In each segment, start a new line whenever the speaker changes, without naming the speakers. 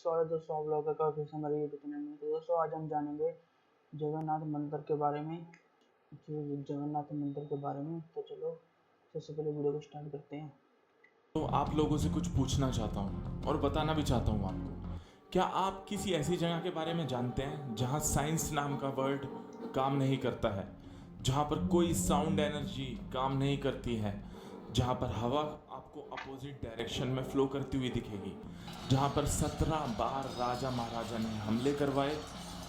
स्वागत है दोस्तों आप लोगों का फिर से हमारे यूट्यूब चैनल में। तो दोस्तों आज हम जानेंगे जगन्नाथ मंदिर के बारे में। तो चलो सबसे पहले वीडियो को स्टार्ट करते हैं।
तो आप लोगों से कुछ पूछना चाहता हूँ और बताना भी चाहता हूँ आपको। क्या आप किसी ऐसी जगह के बारे में जानते हैं जहाँ साइंस नाम का वर्ड काम नहीं करता है, जहाँ पर कोई साउंड एनर्जी काम नहीं करती है, जहाँ पर हवा आपको अपोजिट डायरेक्शन में फ्लो करती हुई दिखेगी, जहाँ पर 17 बार राजा महाराजा ने हमले करवाए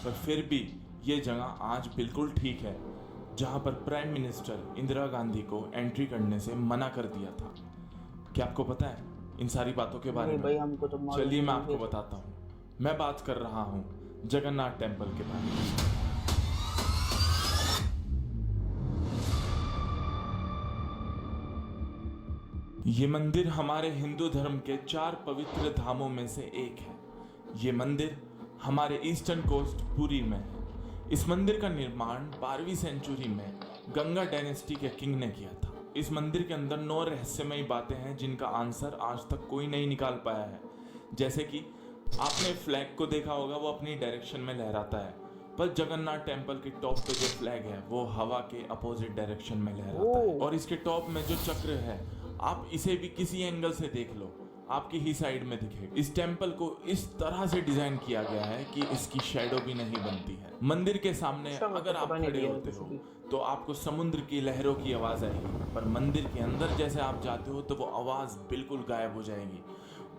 पर फिर भी ये जगह आज बिल्कुल ठीक है, जहाँ पर प्राइम मिनिस्टर इंदिरा गांधी को एंट्री करने से मना कर दिया था। क्या आपको पता है इन सारी बातों के बारे
नहीं
में?
भाई, हमको तो मालूम
चलिए मैं
नहीं
आपको
है।
बताता हूँ। मैं बात कर रहा हूँ जगन्नाथ टेम्पल के बारे में। ये मंदिर हमारे हिंदू धर्म के 4 पवित्र धामों में से एक है। ये मंदिर हमारे ईस्टर्न कोस्ट पुरी में है। इस मंदिर का निर्माण 12वीं सेंचुरी में गंगा डायनेस्टी के किंग ने किया था। इस मंदिर के अंदर 9 रहस्यमयी बातें हैं जिनका आंसर आज तक कोई नहीं निकाल पाया है। जैसे कि आपने फ्लैग को देखा होगा, वो अपनी डायरेक्शन में लहराता है, पर जगन्नाथ टेम्पल के टॉप पे जो फ्लैग है वो हवा के अपोजिट डायरेक्शन में लहराता है। और इसके टॉप में जो चक्र है, आप इसे भी किसी एंगल से देख लो, आपकी ही साइड में दिखेगा। इस टेम्पल को इस तरह से डिजाइन किया गया है कि इसकी शैडो भी नहीं बनती है। मंदिर के सामने अगर आप खड़े होते हो तो आपको समुद्र की लहरों की आवाज आएगी, पर मंदिर के अंदर जैसे आप जाते हो तो वो आवाज बिल्कुल गायब हो जाएगी,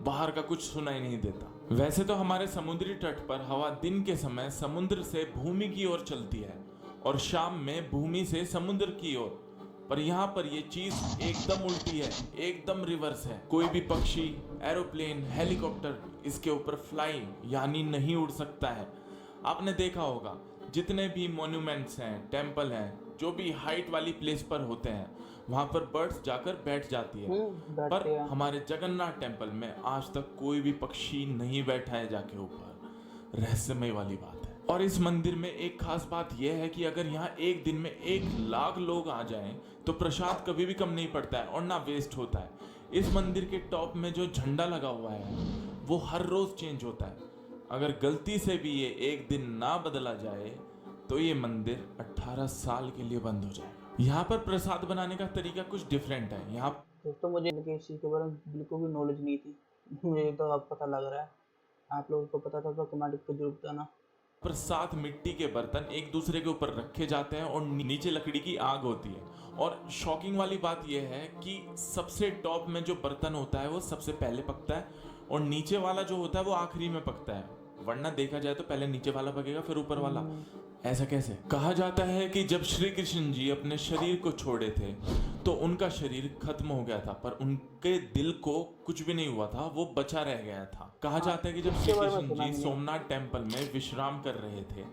बाहर का कुछ सुनाई नहीं देता। वैसे तो हमारे समुद्री तट पर हवा दिन के समय समुद्र से भूमि की ओर चलती है और शाम में भूमि से समुद्र की ओर, पर यहाँ पर ये चीज एकदम उल्टी है, एकदम रिवर्स है। कोई भी पक्षी, एरोप्लेन, हेलीकॉप्टर इसके ऊपर फ्लाई यानी नहीं उड़ सकता है। आपने देखा होगा जितने भी मॉन्यूमेंट्स हैं, टेम्पल हैं, जो भी हाइट वाली प्लेस पर होते हैं, वहां पर बर्ड्स जाकर बैठ जाती है, पर हमारे जगन्नाथ टेम्पल में आज तक कोई भी पक्षी नहीं बैठा है जाके ऊपर। रहस्यमय वाली बात है। और इस मंदिर में एक खास बात यह है कि अगर यहाँ एक दिन में 1 लाख लोग आ जाएं तो प्रसाद कभी भी कम नहीं पड़ता है और ना वेस्ट होता है। इस मंदिर के टॉप में जो झंडा लगा हुआ है वो हर रोज चेंज होता है। अगर गलती से भी ये एक दिन ना बदला जाए तो ये मंदिर 18 साल के लिए बंद हो जाएगा। यहाँ पर प्रसाद बनाने का तरीका कुछ डिफरेंट है। यहाँ
दोस्तों मुझे इस चीज़ के बारे में बिल्कुल भी नॉलेज नहीं थी। मुझे तो अब पता लग रहा है। आप लोगों को पता था तो कमेंट पे जरूर बताना।
पर 7 मिट्टी के बर्तन एक दूसरे के ऊपर रखे जाते हैं और नीचे लकड़ी की आग होती है। और शॉकिंग वाली बात यह है कि सबसे टॉप में जो बर्तन होता है वो सबसे पहले पकता है और नीचे वाला जो होता है वो आखिरी में पकता है। वरना देखा जाए तो पहले नीचे वाला पकेगा फिर ऊपर वाला। ऐसा कैसे? कहा जाता है कि जब श्री कृष्ण जी अपने शरीर को छोड़े थे तो उनका शरीर खत्म हो गया था, पर उनके दिल को कुछ भी नहीं हुआ था, वो बचा रह गया था। कहा जाता है कि जब श्री कृष्ण जी सोमनाथ टेम्पल में विश्राम कर रहे थे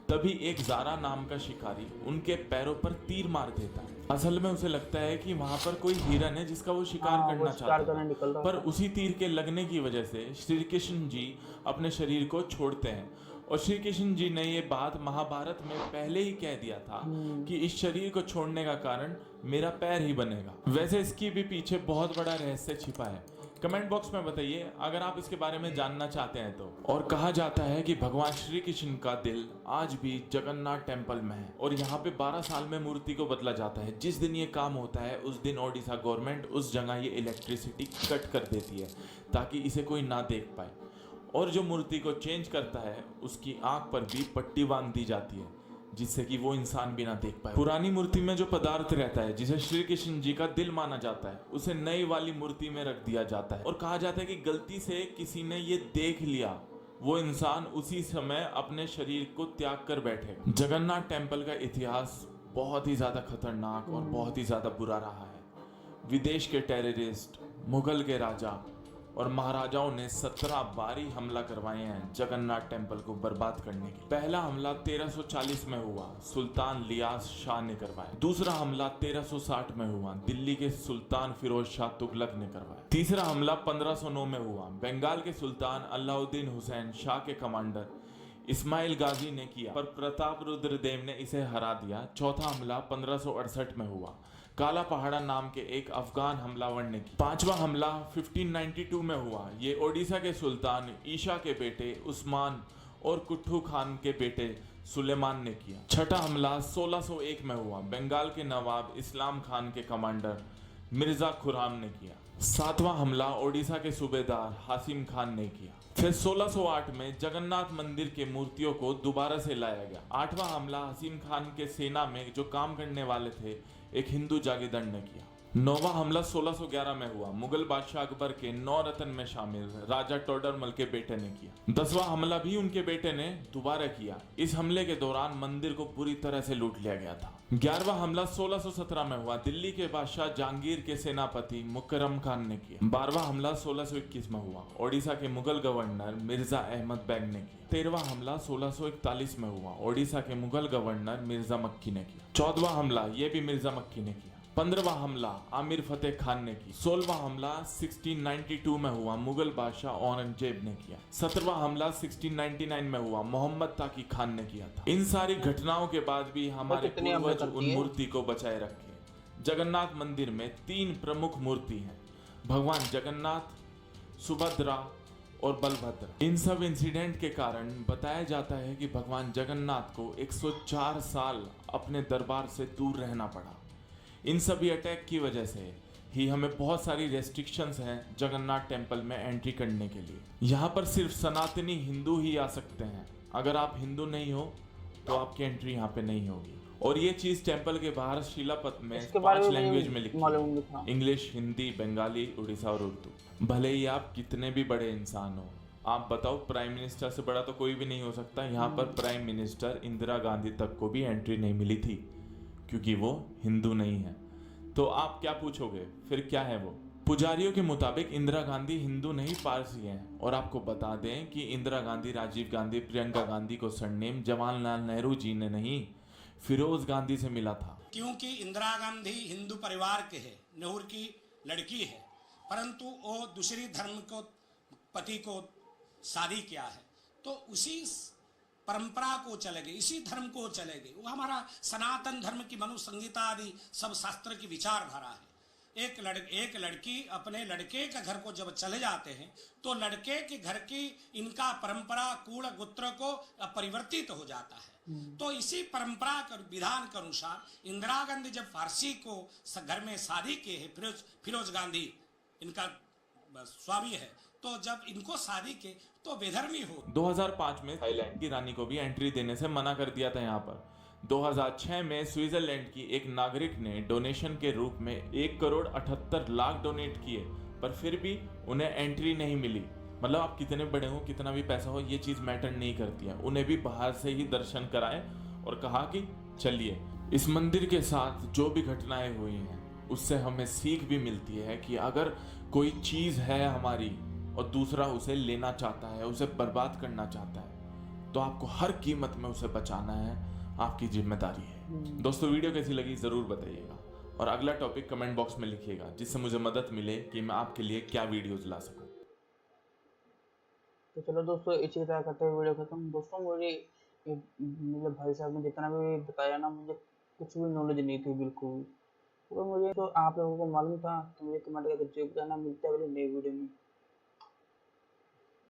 तभी एक जारा नाम का शिकारी उनके पैरों पर तीर मार देता है। असल में उसे लगता है कि वहां पर कोई हिरन है जिसका वो शिकार करना चाहता है, पर उसी तीर के लगने की वजह से श्री कृष्ण जी अपने शरीर को छोड़ते हैं। और श्री कृष्ण जी ने ये बात महाभारत में पहले ही कह दिया था कि इस शरीर को छोड़ने का कारण मेरा पैर ही बनेगा। वैसे इसकी भी पीछे बहुत बड़ा रहस्य छिपा है। कमेंट बॉक्स में बताइए अगर आप इसके बारे में जानना चाहते हैं तो। और कहा जाता है कि भगवान श्री कृष्ण का दिल आज भी जगन्नाथ टेम्पल में है और यहाँ पे 12 साल में मूर्ति को बदला जाता है। जिस दिन ये काम होता है उस दिन ओडिशा गवर्नमेंट उस जगह ये इलेक्ट्रिसिटी कट कर देती है ताकि इसे कोई ना देख पाए। और जो मूर्ति को चेंज करता है उसकी आंख पर भी पट्टी बांध दी जाती है जिससे कि वो इंसान भी ना देख पाए। पुरानी मूर्ति में जो पदार्थ रहता है जिसे श्री कृष्ण जी का दिल माना जाता है उसे नई वाली मूर्ति में रख दिया जाता है। और कहा जाता है कि गलती से किसी ने ये देख लिया, वो इंसान उसी समय अपने शरीर को त्याग कर बैठेगा। जगन्नाथ टेम्पल का इतिहास बहुत ही ज्यादा खतरनाक और बहुत ही ज्यादा बुरा रहा है। विदेश के टेररिस्ट, मुगल के राजा और महाराजाओं ने 17 बार ही हमला करवाए हैं जगन्नाथ टेम्पल को बर्बाद करने के। पहला हमला 1340 में हुआ, सुल्तान लियास शाह ने करवाया। दूसरा हमला 1360 में हुआ, दिल्ली के सुल्तान फिरोज शाह तुगलक ने करवाया। तीसरा हमला 1509 में हुआ, बंगाल के सुल्तान अलाउद्दीन हुसैन शाह के कमांडर इस्माइल गाजी ने किया, पर प्रताप रुद्र देव ने इसे हरा दिया। चौथा हमला 1568 में हुआ, काला पहाड़ा नाम के एक अफगान हमलावर ने किया। पांचवा हमला 1592 में हुआ। ये ओडिशा के सुल्तान ईशा के बेटे उस्मान और कुट्टू खान के बेटे सुलेमान ने किया। छठा हमला 1601 में हुआ। बंगाल के नवाब इस्लाम खान के कमांडर मिर्जा खुराम ने किया। सातवां हमला ओडिशा के सूबेदार हासिम खान ने किया। फिर 1608 में जगन्नाथ मंदिर के मूर्तियों को दोबारा से लाया गया। आठवां हमला हसीम खान के सेना में जो काम करने वाले थे एक हिंदू जागीरदार ने किया। नौवां हमला 1611 में हुआ। मुगल बादशाह अकबर के 9 रत्न में शामिल राजा टोडरमल के बेटे ने किया। 10वां हमला भी उनके बेटे ने दोबारा किया। इस हमले के दौरान मंदिर को पूरी तरह से लूट लिया गया था। 11वां हमला 1617 में हुआ। दिल्ली के बादशाह जहांगीर के सेनापति मुकर्रम खान ने किया। 12वां हमला 1621 में हुआ। ओडिशा के मुगल गवर्नर मिर्जा अहमद बेग ने किया। 13वां हमला 1641 में हुआ। ओडिशा के मुगल गवर्नर मिर्जा मक्की ने किया। 14वां हमला ये भी मिर्जा मक्की ने किया। 15वां हमला आमिर फतेह खान ने की। 16वां हमला 1692 में हुआ। मुगल बादशाह औरंगजेब ने किया। 17वां हमला 1699 में हुआ। मोहम्मद ताकी खान ने किया था। इन सारी घटनाओं के बाद भी हमारे पूर्वज उन मूर्ति को बचाए रखे। जगन्नाथ मंदिर में 3 प्रमुख मूर्ति हैं, भगवान जगन्नाथ, सुभद्रा और बलभद्र। इन सब इंसिडेंट के कारण बताया जाता है कि भगवान जगन्नाथ को 104 साल अपने दरबार से दूर रहना पड़ा। इन सभी अटैक की वजह से ही हमें बहुत सारी रेस्ट्रिक्शंस हैं जगन्नाथ टेम्पल में एंट्री करने के लिए। यहाँ पर सिर्फ सनातनी हिंदू ही आ सकते हैं। अगर आप हिंदू नहीं हो तो आपकी एंट्री यहाँ पे नहीं होगी। और ये चीज टेम्पल के बाहर शिलापत में 5 लैंग्वेज में लिखी है, इंग्लिश, हिंदी, बंगाली, उड़ीसा और उर्दू। भले ही आप कितने भी बड़े इंसान हो, आप बताओ प्राइम मिनिस्टर से बड़ा तो कोई भी नहीं हो सकता। यहाँ पर प्राइम मिनिस्टर इंदिरा गांधी तक को भी एंट्री नहीं मिली थी क्योंकि वो हिंदू नहीं है। तो आप क्या पूछोगे फिर क्या है वो? पुजारियों के मुताबिक इंदिरा गांधी हिंदू नहीं पारसी हैं। और आपको बता दें कि इंदिरा गांधी, राजीव गांधी, प्रियंका गांधी को सरनेम जवाहरलाल नेहरू जी ने नहीं, फिरोज गांधी से मिला था।
क्योंकि इंदिरा गांधी हिंदू परिवार के है, नेहरू की लड़की है, परंतु वो दूसरी धर्म को पति को शादी किया है, तो उसी परंपरा को चलेगी, इसी धर्म को चलेगी। वो हमारा सनातन धर्म की मनु संहिता आदि सब शास्त्र की विचारधारा है। एक लड़की अपने लड़के के घर को जब चले जाते हैं तो लड़के के घर की इनका परंपरा कुल गोत्र को परिवर्तित हो जाता है। तो इसी परंपरा के विधान के अनुसार इंदिरा गांधी जब फारसी को घर में शादी की है, फिरोज गांधी इनका स्वामी है, तो जब इनको शादी के तो बेधर्मी हो।
2005 में थाईलैंड की रानी को भी एंट्री देने से मना कर दिया था यहाँ पर। 2006 में स्विट्जरलैंड की एक नागरिक ने डोनेशन के रूप में 1 करोड़ 78 लाख डोनेट किए, पर फिर भी उन्हें एंट्री नहीं मिली। मतलब आप कितने बड़े हो, कितना भी पैसा हो, ये चीज मैटर नहीं करती है। उन्हें भी बाहर से ही दर्शन कराए और कहा कि चलिए। इस मंदिर के साथ जो भी घटनाएं हुई हैं उससे हमें सीख भी मिलती है कि अगर कोई चीज है हमारी और दूसरा उसे लेना चाहता है, उसे बर्बाद करना चाहता है, तो आपको हर कीमत में उसे बचाना है, आपकी जिम्मेदारी है। दोस्तों वीडियो कैसी लगी जरूर बताइएगा और अगला टॉपिक कमेंट बॉक्स में लिखिएगा जिससे मुझे मदद मिले कि मैं आपके लिए क्या वीडियोस ला सकूं।
तो चलो दोस्तों, इसी तरह करते हुए वीडियो खत्म। दोस्तों मुझे मतलब भाई साहब ने जितना भी बताया ना, मुझे कुछ भी नॉलेज नहीं थी बिल्कुल। तो मुझे तो आप लोगों को मालूम था तो मुझे कमेंट करके जरूर बताना। मिलते हैं अगली नई वीडियो में।